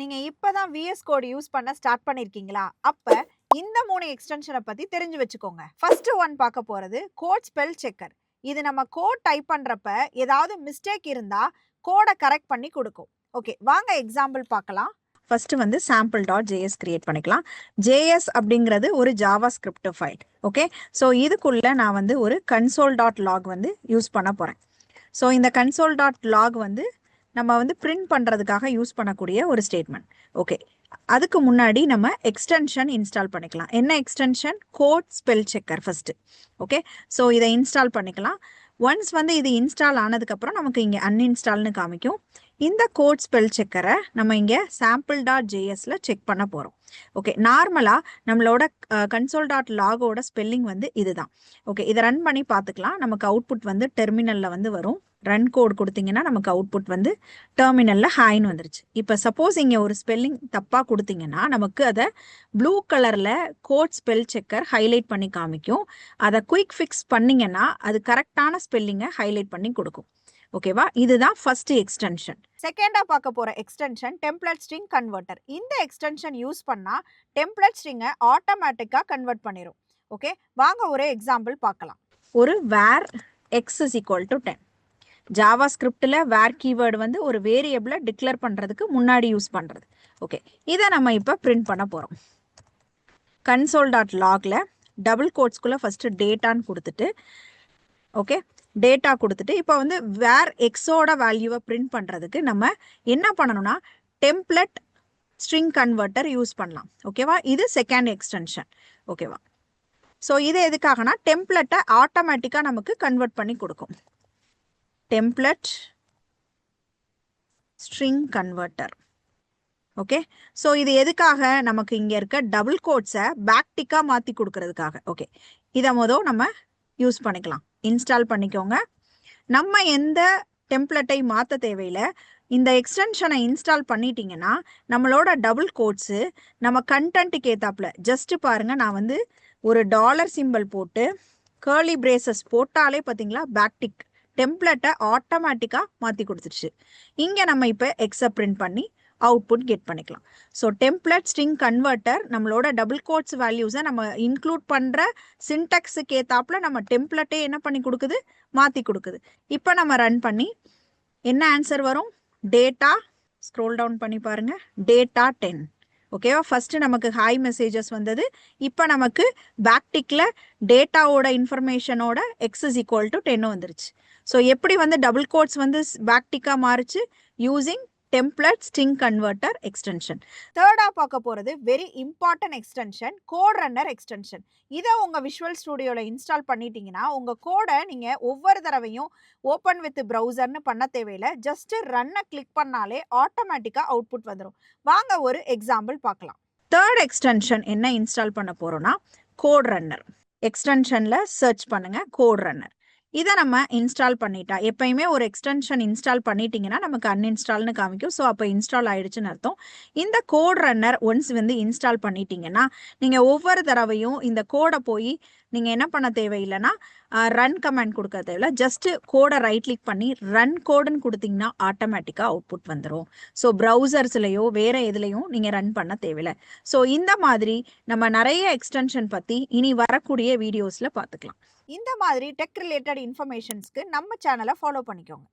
நீங்க இப்பதான் vs code use பண்ண ஸ்டார்ட் பண்ணியிருக்கீங்களா? அப்ப இந்த 3 எக்ஸ்டென்ஷன பத்தி தெரிஞ்சு வச்சுக்கோங்க. ஃபர்ஸ்ட் ஒன் பார்க்க போறது கோட் ஸ்பெல் செக்கர். இது நம்ம கோட் டைப் பண்றப்ப ஏதாவது மிஸ்டேக் இருந்தா கோட கரெக்ட் பண்ணி குடுக்கும். ஓகே, வாங்க எக்ஸாம்பிள் பார்க்கலாம். ஃபர்ஸ்ட் வந்து sample.js கிரியேட் பண்ணிக்கலாம். JS அப்படிங்கிறது ஒரு Java script file. Okay, so இதுக்குள்ள நான் வந்து ஒரு console.log வந்து யூஸ் பண்ண போறேன். ஸோ இந்த console.log வந்து நம்ம வந்து பிரிண்ட் பண்ணுறதுக்காக யூஸ் பண்ணக்கூடிய ஒரு ஸ்டேட்மெண்ட். ஓகே, அதுக்கு முன்னாடி நம்ம எக்ஸ்டென்ஷன் இன்ஸ்டால் பண்ணிக்கலாம். என்ன extension? Code spell checker first. Okay, so இதை இன்ஸ்டால் பண்ணிக்கலாம். ஒன்ஸ் வந்து இது இன்ஸ்டால் ஆனதுக்கப்புறம் நமக்கு இங்கே அன்இன்ஸ்டால்னு காமிக்கும். இந்த கோட் ஸ்பெல் செக்கரை நம்ம இங்கே sample.jsல செக் பண்ண போகிறோம். ஓகே, நார்மலாக நம்மளோட console.logோட ஸ்பெல்லிங் வந்து இதுதான். ஓகே, இதை ரன் பண்ணி பார்த்துக்கலாம். நமக்கு அவுட்புட் வந்து டெர்மினலில் வந்து வரும். ரன் கோட் கொடுத்தீங்கன்னா நமக்கு அவுட்புட் வந்து டெர்மினலில் ஹாய்னு வந்துருச்சு. இப்போ சப்போஸ் இங்கே ஒரு ஸ்பெல்லிங் தப்பாக கொடுத்தீங்கன்னா நமக்கு அதை ப்ளூ கலரில் கோட் ஸ்பெல் செக்கர் ஹைலைட் பண்ணி காமிக்கும். அதை குயிக் ஃபிக்ஸ் பண்ணிங்கன்னா அது கரெக்டான ஸ்பெல்லிங்கை ஹைலைட் பண்ணி கொடுக்கும். ஓகேவா, இதுதான் ஃபர்ஸ்ட் எக்ஸ்டென்ஷன். செகண்டா பார்க்க போற எக்ஸ்டென்ஷன் டெம்ப்ளேட் ஸ்ட்ரிங் கன்வெர்ட்டர். இந்த எக்ஸ்டென்ஷன் யூஸ் பண்ணா டெம்ப்ளேட் ஸ்ட்ரிங்கை ஆட்டோமேட்டிக்கா கன்வெர்ட் பண்ணிரும். ஓகே, வாங்க ஒரு எக்ஸாம்பிள் பார்க்கலாம். ஒரு var x is equal to 10. Java ஸ்கிரிப்டில் வேர் கீவேர்டு வந்து ஒரு வேரியபிளை டிக்ளேர் பண்ணுறதுக்கு முன்னாடி யூஸ் பண்ணுறது. ஓகே, இதை நம்ம இப்போ பிரிண்ட் பண்ண போகிறோம். console.logல டபுள் கோட்ஸ்குள்ளே ஃபஸ்ட்டு டேட்டான்னு கொடுத்துட்டு, ஓகே, டேட்டா கொடுத்துட்டு இப்போ வந்து வேர் எக்ஸோட வேல்யூவை பிரிண்ட் பண்ணுறதுக்கு நம்ம என்ன பண்ணணும்னா டெம்ப்ளேட் ஸ்ட்ரிங் கன்வெர்ட்டர் யூஸ் பண்ணலாம். ஓகேவா, இது செகண்ட் எக்ஸ்டென்ஷன். ஓகேவா, ஸோ இது எதுக்காகனா டெம்ப்ளேட்டை ஆட்டோமேட்டிக்காக நமக்கு கன்வெர்ட் பண்ணி கொடுக்கும். Template string converter. Okay, so இது எதுக்காக? நமக்கு இங்கே இருக்க டபுள் கோட்ஸை பேக்டிக்காக மாற்றி கொடுக்கறதுக்காக. ஓகே, இதை நம்ம யூஸ் பண்ணிக்கலாம். இன்ஸ்டால் பண்ணிக்கோங்க. நம்ம எந்த டெம்ப்ளேட்டை மாற்ற தேவையில்லை. இந்த எக்ஸ்டென்ஷனை இன்ஸ்டால் பண்ணிட்டீங்கன்னா நம்மளோட டபுள் கோட்ஸு நம்ம கண்டென்ட்டுக்கு ஏற்றாப்புல ஜஸ்ட்டு பாருங்கள். நான் வந்து ஒரு டாலர் சிம்பிள் போட்டு கேர்லி பிரேசஸ் போட்டாலே பார்த்தீங்களா பேக்டிக் டெம்ப்ளேட்டை ஆட்டோமேட்டிக்காக மாற்றி கொடுத்துருச்சு. இங்கே நம்ம இப்போ எக்ஸை பிரிண்ட் பண்ணி அவுட்புட் கெட் பண்ணிக்கலாம். ஸோ டெம்ப்ளேட் ஸ்ட்ரிங் கன்வெர்ட்டர் நம்மளோட டபுள் கோட்ஸ் வேல்யூஸை நம்ம இன்க்ளூட் பண்ணுற சின்டெக்ஸுக்கு ஏற்றாப்புல நம்ம டெம்ப்ளேட்டே என்ன பண்ணி கொடுக்குது? மாற்றி கொடுக்குது. இப்போ நம்ம ரன் பண்ணி என்ன ஆன்சர் வரும்? டேட்டா, ஸ்க்ரோல் டவுன் பண்ணி பாருங்கள், டேட்டா 10. ஓகேவா, ஃபஸ்ட்டு நமக்கு ஹாய் மெசேஜஸ் வந்தது. இப்போ நமக்கு பேக்டிக்கில் டேட்டாவோட இன்ஃபர்மேஷனோட x is equal to 10 வந்துருச்சு. ஸோ எப்படி வந்து டபுள் கோட்ஸ் வந்து பேக்டிக்காக மாறிச்சு? Using template string converter extension. தேர்டா பார்க்க போகிறது very important extension, code runner extension. இதை உங்கள் விஷுவல் ஸ்டுடியோவில் இன்ஸ்டால் பண்ணிட்டீங்கன்னா உங்கள் கோடை நீங்கள் ஒவ்வொரு தடவையும் ஓப்பன் வித் ப்ரௌசர்னு பண்ண தேவையில்லை. ஜஸ்ட்டு ரன்னை கிளிக் பண்ணாலே ஆட்டோமேட்டிக்காக அவுட்புட் வந்துடும். வாங்க ஒரு எக்ஸாம்பிள் பார்க்கலாம். தேர்ட் எக்ஸ்டென்ஷன் என்ன இன்ஸ்டால் பண்ண போகிறோன்னா கோட் ரன்னர். எக்ஸ்டென்ஷனில் சர்ச் பண்ணுங்கள் கோட் ரன்னர். இதை நம்ம இன்ஸ்டால் பண்ணிட்டா, எப்பயுமே ஒரு எக்ஸ்டென்ஷன் இன்ஸ்டால் பண்ணிட்டீங்கன்னா நமக்கு அன்இன்ஸ்டால்னு காமிக்கும். ஸோ அப்போ இன்ஸ்டால் ஆயிடுச்சுன்னு அர்த்தம். இந்த கோட் ரன்னர் ஒன்ஸ் வந்து இன்ஸ்டால் பண்ணிட்டீங்கன்னா நீங்கள் ஒவ்வொரு தடவையும் இந்த கோடை போய் நீங்கள் என்ன பண்ண தேவையில்லைன்னா ரன் கமாண்ட் கொடுக்க தேவையில்லை. ஜஸ்ட்டு கோடை ரைட் கிளிக் பண்ணி ரன் கோடுன்னு கொடுத்தீங்கன்னா ஆட்டோமேட்டிக்காக அவுட்புட் வந்துடும். ஸோ ப்ரௌசர்ஸ்லையோ வேறு எதுலையும் நீங்கள் ரன் பண்ண தேவையில்லை. ஸோ இந்த மாதிரி நம்ம நிறைய எக்ஸ்டென்ஷன் பற்றி இனி வரக்கூடிய வீடியோஸில் பார்த்துக்கலாம். இந்த மாதிரி டெக் ரிலேட்டட் இன்ஃபர்மேஷன்ஸ்க்கு நம்ம சேனலை ஃபாலோ பண்ணிக்கோங்க.